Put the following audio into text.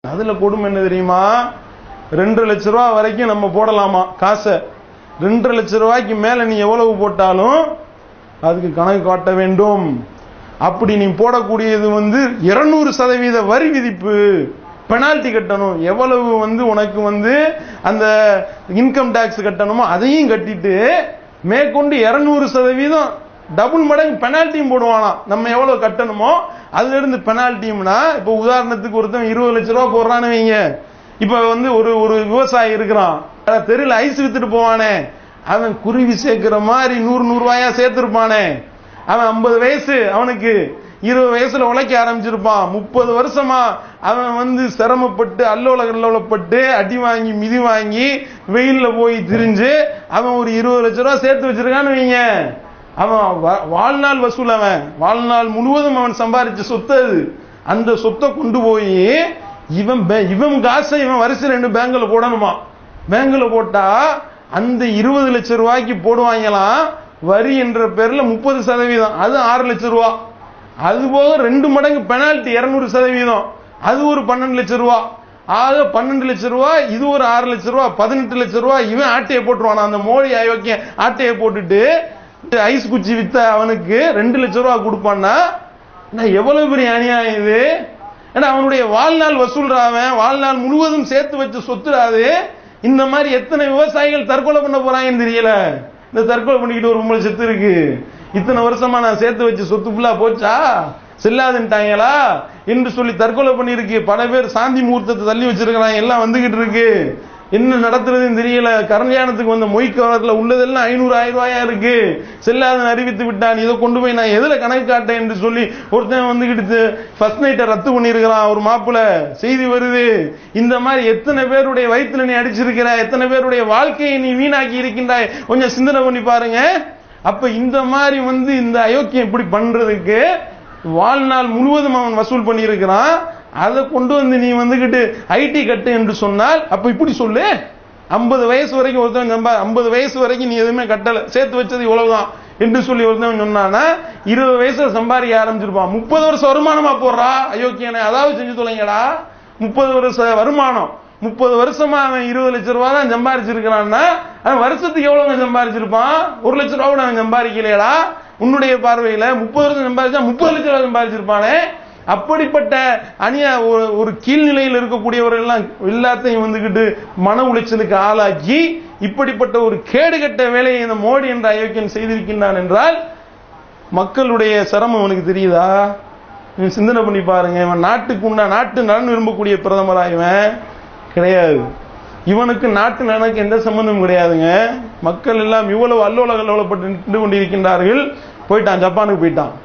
அதுல கொடுமை என்ன தெரியுமா? 2 லட்சம் ரூபாய் வரைக்கும் நம்ம போடலாமா காசை. 2 லட்சம் ரூபாய்க்கு மேல நீ எவ்வளவு போட்டாலும் அதுக்கு கணக்கு காட்ட வேண்டும். அப்படி நீ போடக்கூடியது 200% வரி விதிப்பு, பெனால்டி கட்டணும். எவ்வளவு உனக்கு அந்த இன்கம் டாக்ஸ் கட்டணுமோ அதையும் கட்டிட்டு மேற்கொண்டு 200% டபுள் மடங்கு பெனால்ட்டியும் போடுவானாம். நம்ம எவ்வளவு கட்டணுமோ அதுல இருந்து பெனால்ட்டியும்னா, இப்ப உதாரணத்துக்கு ஒருத்தன் 20 லட்சம் ரூபாய் போடுறான்னு வைங்க. இப்ப ஒரு விவசாயி இருக்கிறான், தெருவில் ஐஸ் வித்துட்டு போவானே, அவன் குருவி சேர்க்கிற மாதிரி 100 ரூபாயா சேர்த்திருப்பானே. அவன் 50 வயசு, அவனுக்கு 20 வயசுல உழைக்க ஆரம்பிச்சிருப்பான். 30 வருஷமா அவன் சிரமப்பட்டு அல்லோல கல்லோலப்பட்டு அடி வாங்கி மிதி வாங்கி வெயில்ல போய் திரிஞ்சு அவன் ஒரு 20 லட்சம் ரூபாய் சேர்த்து வச்சிருக்கான்னு வைங்க. அவன் வாழ்நாள் வசூல், அவன் வாழ்நாள் முழுவதும் அவன் சம்பாதிச்ச சொத்து அது. அந்த சொத்தை கொண்டு போய் இவன் காசை இவன் வருஷம் 2 பேங்க்ல போடணுமா. பேங்க்ல போட்டா அந்த 20 லட்சம் ரூபாய்க்கு போடுவாங்களாம் வரி என்ற பேர்ல 30%, அது 6 லட்சம் ரூபாய். அது போக 2 மடங்கு பெனால்டி 200%, அது ஒரு 12 லட்சம் ரூபாய். ஆக 12 லட்சம் ரூபாய், இது ஒரு 6 லட்சம் ரூபாய், 18 லட்சம் ரூபாய். இவன் ஆட்டையை போட்டுருவான். அந்த மோடி அயோக்கிய ஆட்டையை போட்டுட்டு ஐஸ் குச்சி வித்த அவனுக்கு 2 லட்சம் ரூபாய் கொடுப்பான்னா எவ்வளவு பெரிய அநியாயம் இது. ஏன்னா அவனுடைய வாழ்நாள் வசூல்றாவன், வாழ்நாள் முழுவதும் சேர்த்து வச்சு சொத்துறாது. இந்த மாதிரி எத்தனை விவசாயிகள் தற்கொலை பண்ண போறாங்கன்னு தெரியல. இந்த தற்கொலை பண்ணிக்கிட்டு ஒரு 3 செத்து இருக்கு. இத்தனை வருஷமா நான் சேர்த்து வச்சு சொத்து ஃபுல்லா போச்சா, செல்லாதுன்ட்டாங்களா என்று சொல்லி தற்கொலை பண்ணிருக்கு. பல பேர் சாந்தி முகூர்த்தத்தை தள்ளி வச்சிருக்கிறாங்க. எல்லாம் வந்துகிட்டு இருக்கு. என்ன நடத்துறதுன்னு தெரியல. கல்யாணத்துக்கு வந்த மொய்க்கவரத்துல உள்ளதெல்லாம் 500-1000 ரூபாயா இருக்கு. செல்லாதன் அறிவித்து விட்டான். இதை கொண்டு போய் நான் எதுல கணக்கு காட்டேன் என்று சொல்லி ஒருத்தன் வந்துகிட்டு ஃபர்ஸ்ட் நைட்டை ரத்து பண்ணிருக்கிறான். ஒரு மாப்பிள்ள செய்தி வருது. இந்த மாதிரி எத்தனை பேருடைய வயிற்றுல நீ அடிச்சிருக்கிற, எத்தனை பேருடைய வாழ்க்கையை நீ வீணாக்கி இருக்கின்றாய், கொஞ்சம் சிந்தனை பண்ணி பாருங்க. அப்ப இந்த மாதிரி இந்த அயோக்கியம் இப்படி பண்றதுக்கு வாழ்நாள் முழுவதும் அவன் வசூல் பண்ணி இருக்கிறான். அதை கொண்டு நீ ஐடி கட்டு என்று சொன்னால், அப்ப இப்படி சொல்லு, 50 வயசு வரைக்கும் ஒருத்தவன் 50 வயசு வரைக்கும் நீ எதுவுமே கட்டல, சேர்த்து வச்சது இவ்வளவுதான் என்று சொல்லி ஒருத்தவன் சொன்னானா 20 வயசுல சம்பாதிக்க ஆரம்பிச்சிருப்பான். 30 வருஷம் வருமானமா போடுறா அயோக்கியனை. அதாவது செஞ்சு தொலைங்கடா. 30 வருஷ வருமானம், 30 வருஷமா அவன் 20 லட்சம் ரூபாய் தான் சம்பாதிச்சிருக்கிறான்னா அவன் வருஷத்துக்கு எவ்வளவு சம்பாதிச்சிருப்பான்? 1 லட்சம் ரூபாய் அவன் சம்பாதிக்கலையடா. உன்னுடைய பார்வையில 30 வருஷம் சம்பாதிச்சா 30 லட்சம் ரூபாய் சம்பாதிச்சிருப்பானே. அப்படிப்பட்ட ஒரு கீழ்நிலையில் இருக்கக்கூடியவர்கள் எல்லாம் எல்லாத்தையும் மன உளைச்சலுக்கு ஆளாக்கி இப்படிப்பட்ட ஒரு கேடுகட்ட வேலையை இந்த மோடி என்ற அயோக்கியன் செய்திருக்கின்றான் என்றால் மக்களுடைய சிரமம் அவனுக்கு தெரியுதா? சிந்தனை பண்ணி பாருங்க. இவன் நாட்டு நலன் விரும்பக்கூடிய பிரதமரா? இவன் கிடையாது. இவனுக்கு நாட்டு நலனுக்கு எந்த சம்பந்தமும் கிடையாதுங்க. மக்கள் எல்லாம் இவ்வளவு அல்லோல கல்லோலப்பட்டு நின்று கொண்டிருக்கின்றார்கள். போயிட்டான், ஜப்பானுக்கு போயிட்டான்.